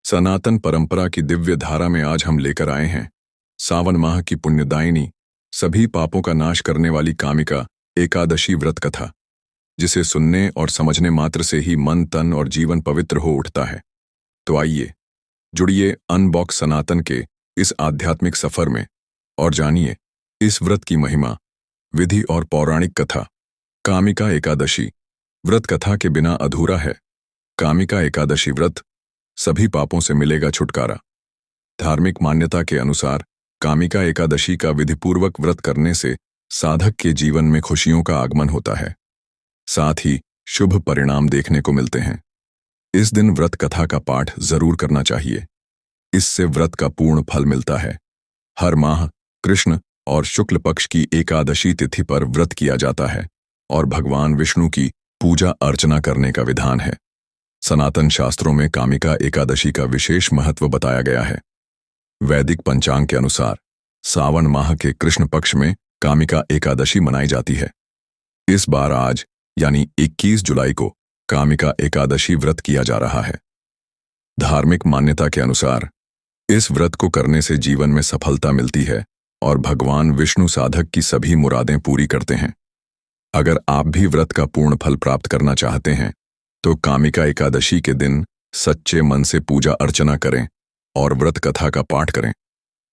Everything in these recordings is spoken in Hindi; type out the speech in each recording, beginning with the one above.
सनातन परंपरा की दिव्य धारा में आज हम लेकर आए हैं सावन माह की पुण्यदायिनी, सभी पापों का नाश करने वाली कामिका एकादशी व्रत कथा, जिसे सुनने और समझने मात्र से ही मन, तन और जीवन पवित्र हो उठता है। तो आइए जुड़िए अनबॉक्स सनातन के इस आध्यात्मिक सफर में और जानिए इस व्रत की महिमा, विधि और पौराणिक कथा। कामिका एकादशी व्रत कथा के बिना अधूरा है। कामिका एकादशी व्रत, सभी पापों से मिलेगा छुटकारा। धार्मिक मान्यता के अनुसार कामिका एकादशी का विधिपूर्वक व्रत करने से साधक के जीवन में खुशियों का आगमन होता है, साथ ही शुभ परिणाम देखने को मिलते हैं। इस दिन व्रत कथा का पाठ जरूर करना चाहिए। इससे व्रत का पूर्ण फल मिलता है। हर माह कृष्ण और शुक्ल पक्ष की एकादशी तिथि पर व्रत किया जाता है और भगवान विष्णु की पूजा अर्चना करने का विधान है। सनातन शास्त्रों में कामिका एकादशी का विशेष महत्व बताया गया है। वैदिक पंचांग के अनुसार सावन माह के कृष्ण पक्ष में कामिका एकादशी मनाई जाती है। इस बार आज यानी 21 जुलाई को कामिका एकादशी व्रत किया जा रहा है। धार्मिक मान्यता के अनुसार इस व्रत को करने से जीवन में सफलता मिलती है और भगवान विष्णु साधक की सभी मुरादें पूरी करते हैं। अगर आप भी व्रत का पूर्ण फल प्राप्त करना चाहते हैं तो कामिका एकादशी के दिन सच्चे मन से पूजा अर्चना करें और व्रत कथा का पाठ करें।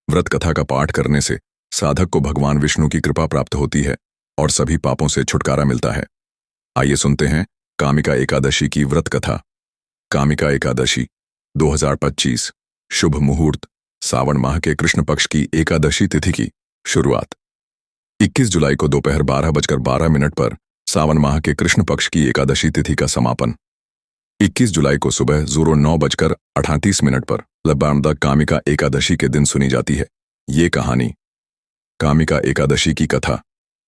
व्रत कथा का पाठ करने से साधक को भगवान विष्णु की कृपा प्राप्त होती है और सभी पापों से छुटकारा मिलता है। आइए सुनते हैं कामिका एकादशी की व्रत कथा। कामिका एकादशी 2025 शुभ मुहूर्त, सावन माह के कृष्ण पक्ष की एकादशी तिथि की शुरुआत। 21 जुलाई को दोपहर 12:12 पर सावन माह के कृष्ण पक्ष की एकादशी तिथि का समापन। 21 जुलाई को सुबह 09:38 पर लबामदा कामिका एकादशी के दिन सुनी जाती है। ये कहानी। कामिका एकादशी की कथा।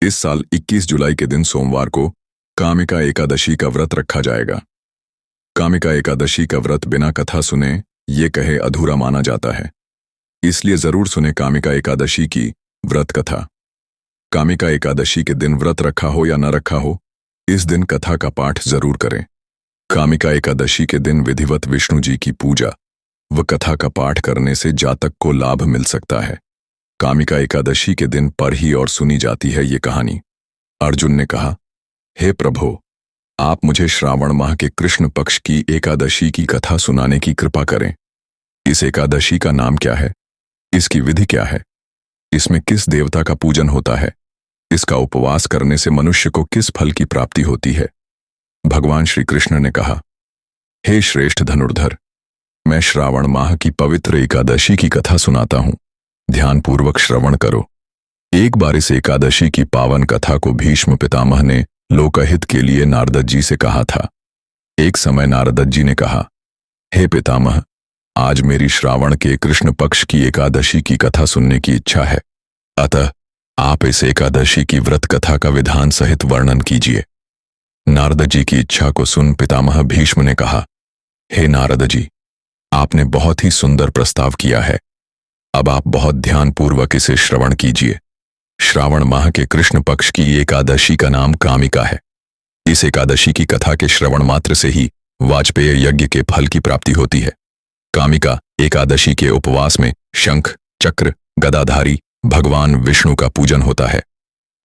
इस साल 21 जुलाई के दिन सोमवार को कामिका एकादशी का व्रत रखा जाएगा। कामिका एकादशी का व्रत बिना कथा सुने ये कहे अधूरा माना जाता है, इसलिए जरूर सुने कामिका एकादशी की व्रत कथा। कामिका एकादशी के दिन व्रत रखा हो या न रखा हो, इस दिन कथा का पाठ जरूर करें। कामिका एकादशी के दिन विधिवत विष्णु जी की पूजा व कथा का पाठ करने से जातक को लाभ मिल सकता है। कामिका एकादशी के दिन पढ़ी और सुनी जाती है ये कहानी। अर्जुन ने कहा, हे प्रभु, आप मुझे श्रावण माह के कृष्ण पक्ष की एकादशी की कथा सुनाने की कृपा करें। इस एकादशी का नाम क्या है? इसकी विधि क्या है? इसमें किस देवता का पूजन होता है? इसका उपवास करने से मनुष्य को किस फल की प्राप्ति होती है? भगवान श्री कृष्ण ने कहा, हे श्रेष्ठ धनुर्धर, मैं श्रावण माह की पवित्र एकादशी की कथा सुनाता हूं। ध्यानपूर्वक श्रवण करो। एक बार इस एकादशी की पावन कथा को भीष्म पितामह ने लोकहित के लिए नारद जी से कहा था। एक समय नारद जी ने कहा, हे पितामह, आज मेरी श्रावण के कृष्ण पक्ष की एकादशी की कथा सुनने की इच्छा है, अतः आप इस एकादशी की व्रत कथा का विधान सहित वर्णन कीजिए। नारद जी की इच्छा को सुन पितामह भीष्म ने कहा, हे नारद जी, आपने बहुत ही सुंदर प्रस्ताव किया है। अब आप बहुत ध्यानपूर्वक इसे श्रवण कीजिए। श्रावण माह के कृष्ण पक्ष की एकादशी का नाम कामिका है। इस एकादशी की कथा के श्रवण मात्र से ही वाजपेय यज्ञ के फल की प्राप्ति होती है। कामिका एकादशी के उपवास में शंख, चक्र, गदाधारी भगवान विष्णु का पूजन होता है।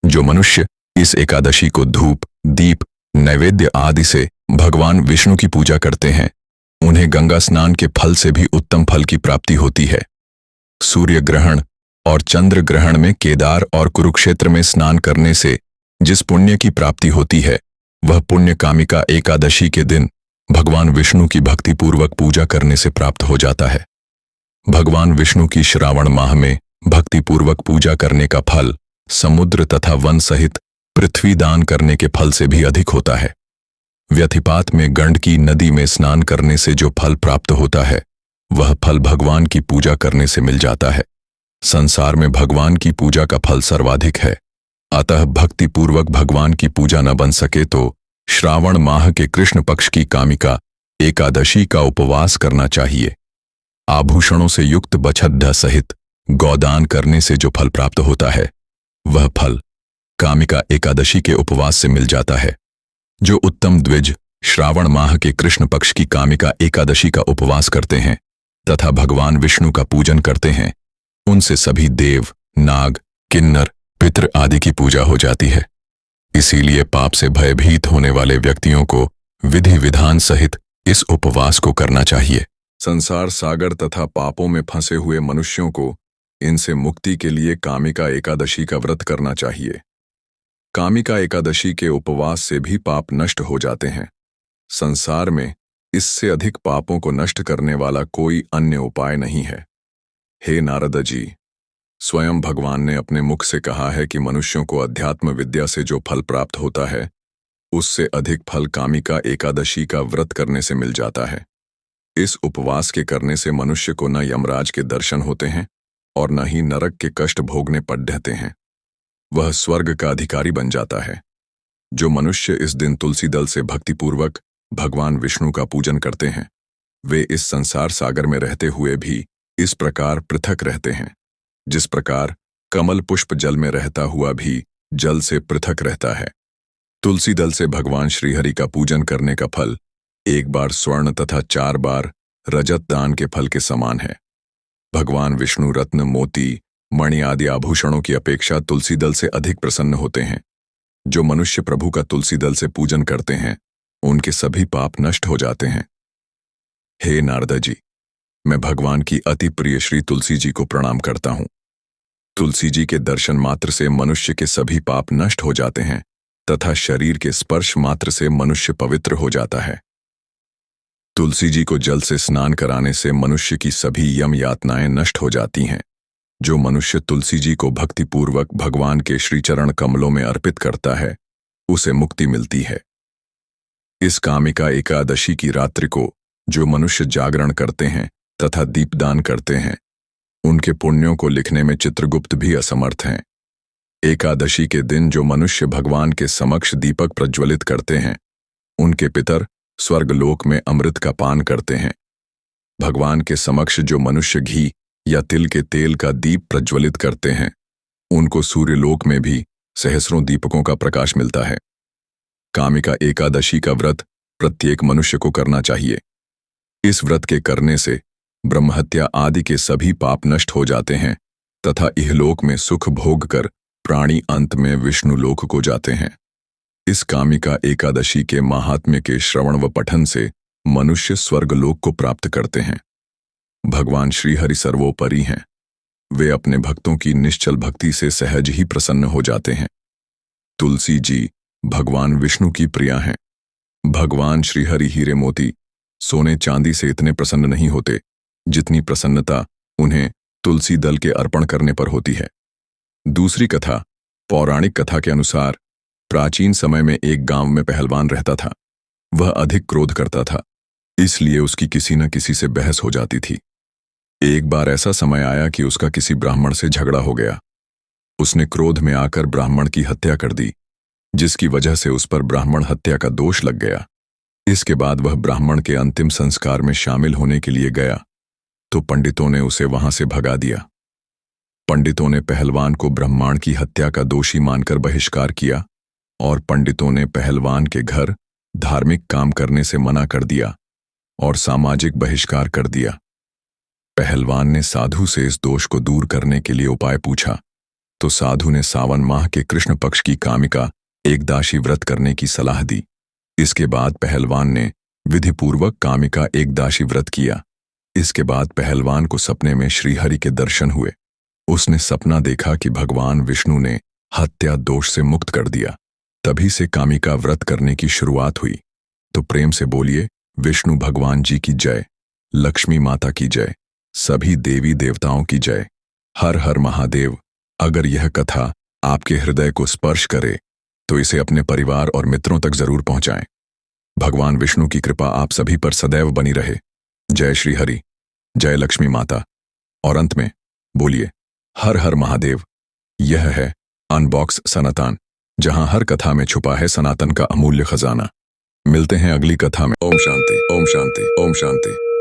जो मनुष्य इस एकादशी को धूप, दीप, नैवेद्य आदि से भगवान विष्णु की पूजा करते हैं, उन्हें गंगा स्नान के फल से भी उत्तम फल की प्राप्ति होती है। सूर्य ग्रहण और चंद्र ग्रहण में केदार और कुरुक्षेत्र में स्नान करने से जिस पुण्य की प्राप्ति होती है, वह पुण्य कामिका एकादशी के दिन भगवान विष्णु की भक्तिपूर्वक पूजा करने से प्राप्त हो जाता है। भगवान विष्णु की श्रावण माह में भक्तिपूर्वक पूजा करने का फल समुद्र तथा वन सहित पृथ्वी दान करने के फल से भी अधिक होता है। व्यथिपात में गंडकी नदी में स्नान करने से जो फल प्राप्त होता है, वह फल भगवान की पूजा करने से मिल जाता है। संसार में भगवान की पूजा का फल सर्वाधिक है, अतः भक्तिपूर्वक भगवान की पूजा न बन सके तो श्रावण माह के कृष्ण पक्ष की कामिका एकादशी का उपवास करना चाहिए। आभूषणों से युक्त बछद्दा सहित गौदान करने से जो फल प्राप्त होता है, वह फल कामिका एकादशी के उपवास से मिल जाता है। जो उत्तम द्विज श्रावण माह के कृष्ण पक्ष की कामिका एकादशी का उपवास करते हैं, तथा भगवान विष्णु का पूजन करते हैं, उनसे सभी देव, नाग, किन्नर, पितृ आदि की पूजा हो जाती है। इसीलिए पाप से भयभीत होने वाले व्यक्तियों को विधि विधान सहित इस उपवास को करना चाहिए। संसार सागर तथा पापों में फंसे हुए मनुष्यों को इनसे मुक्ति के लिए कामिका एकादशी का व्रत करना चाहिए। कामिका एकादशी के उपवास से भी पाप नष्ट हो जाते हैं। संसार में इससे अधिक पापों को नष्ट करने वाला कोई अन्य उपाय नहीं है। हे नारद जी, स्वयं भगवान ने अपने मुख से कहा है कि मनुष्यों को अध्यात्म विद्या से जो फल प्राप्त होता है, उससे अधिक फल कामिका एकादशी का व्रत करने से मिल जाता है। इस उपवास के करने से मनुष्य को न यमराज के दर्शन होते हैं और न ही नरक के कष्ट भोगने पड़ते हैं। वह स्वर्ग का अधिकारी बन जाता है। जो मनुष्य इस दिन तुलसी दल से भक्तिपूर्वक भगवान विष्णु का पूजन करते हैं, वे इस संसार सागर में रहते हुए भी इस प्रकार पृथक रहते हैं, जिस प्रकार कमल पुष्प जल में रहता हुआ भी जल से पृथक रहता है। तुलसी दल से भगवान श्रीहरि का पूजन करने का फल 1 बार स्वर्ण तथा 4 बार रजत दान के फल के समान है। भगवान विष्णु रत्न, मोती, मणि आदि आभूषणों की अपेक्षा तुलसी दल से अधिक प्रसन्न होते हैं। जो मनुष्य प्रभु का तुलसी दल से पूजन करते हैं, उनके सभी पाप नष्ट हो जाते हैं। हे नारद जी, मैं भगवान की अति प्रिय श्री तुलसी जी को प्रणाम करता हूँ। तुलसी जी के दर्शन मात्र से मनुष्य के सभी पाप नष्ट हो जाते हैं तथा शरीर के स्पर्श मात्र से मनुष्य पवित्र हो जाता है। तुलसी जी को जल से स्नान कराने से मनुष्य की सभी यम यातनाएं नष्ट हो जाती हैं। जो मनुष्य तुलसी जी को भक्तिपूर्वक भगवान के श्रीचरण कमलों में अर्पित करता है, उसे मुक्ति मिलती है। इस कामिका एकादशी की रात्रि को जो मनुष्य जागरण करते हैं तथा दीपदान करते हैं, उनके पुण्यों को लिखने में चित्रगुप्त भी असमर्थ हैं। एकादशी के दिन जो मनुष्य भगवान के समक्ष दीपक प्रज्वलित करते हैं, उनके पितर स्वर्गलोक में अमृत का पान करते हैं। भगवान के समक्ष जो मनुष्य घी या तिल के तेल का दीप प्रज्वलित करते हैं, उनको सूर्यलोक में भी सहस्रों दीपकों का प्रकाश मिलता है। कामिका एकादशी का व्रत प्रत्येक मनुष्य को करना चाहिए। इस व्रत के करने से ब्रह्महत्या आदि के सभी पाप नष्ट हो जाते हैं तथा इहलोक में सुख भोग कर प्राणी अंत में विष्णु लोक को जाते हैं। इस कामिका एकादशी के महात्म्य के श्रवण व पठन से मनुष्य स्वर्गलोक को प्राप्त करते हैं। भगवान श्रीहरि सर्वोपरि हैं। वे अपने भक्तों की निश्चल भक्ति से सहज ही प्रसन्न हो जाते हैं। तुलसी जी भगवान विष्णु की प्रिया हैं। भगवान श्रीहरि हीरे मोती, सोने चांदी से इतने प्रसन्न नहीं होते जितनी प्रसन्नता उन्हें तुलसी दल के अर्पण करने पर होती है। दूसरी कथा, पौराणिक कथा के अनुसार प्राचीन समय में एक गांव में पहलवान रहता था। वह अधिक क्रोध करता था, इसलिए उसकी किसी न किसी से बहस हो जाती थी। एक बार ऐसा समय आया कि उसका किसी ब्राह्मण से झगड़ा हो गया। उसने क्रोध में आकर ब्राह्मण की हत्या कर दी, जिसकी वजह से उस पर ब्राह्मण हत्या का दोष लग गया। इसके बाद वह ब्राह्मण के अंतिम संस्कार में शामिल होने के लिए गया तो पंडितों ने उसे वहां से भगा दिया। पंडितों ने पहलवान को ब्राह्मण की हत्या का दोषी मानकर बहिष्कार किया और पंडितों ने पहलवान के घर धार्मिक काम करने से मना कर दिया और सामाजिक बहिष्कार कर दिया। पहलवान ने साधु से इस दोष को दूर करने के लिए उपाय पूछा तो साधु ने सावन माह के कृष्ण पक्ष की कामिका एकदाशी व्रत करने की सलाह दी। इसके बाद पहलवान ने विधिपूर्वक कामिका एकदाशी व्रत किया। इसके बाद पहलवान को सपने में श्रीहरि के दर्शन हुए। उसने सपना देखा कि भगवान विष्णु ने हत्या दोष से मुक्त कर दिया। तभी से कामिका व्रत करने की शुरुआत हुई। तो प्रेम से बोलिए, विष्णु भगवान जी की जय, लक्ष्मी माता की जय, सभी देवी देवताओं की जय। हर हर महादेव। अगर यह कथा आपके हृदय को स्पर्श करे तो इसे अपने परिवार और मित्रों तक जरूर पहुंचाएं। भगवान विष्णु की कृपा आप सभी पर सदैव बनी रहे। जय श्री हरि, जय लक्ष्मी माता। और अंत में बोलिए, हर हर महादेव। यह है अनबॉक्स सनातन, जहां हर कथा में छुपा है सनातन का अमूल्य खजाना। मिलते हैं अगली कथा में। ओम शांति, ओम शांति, ओम शांति।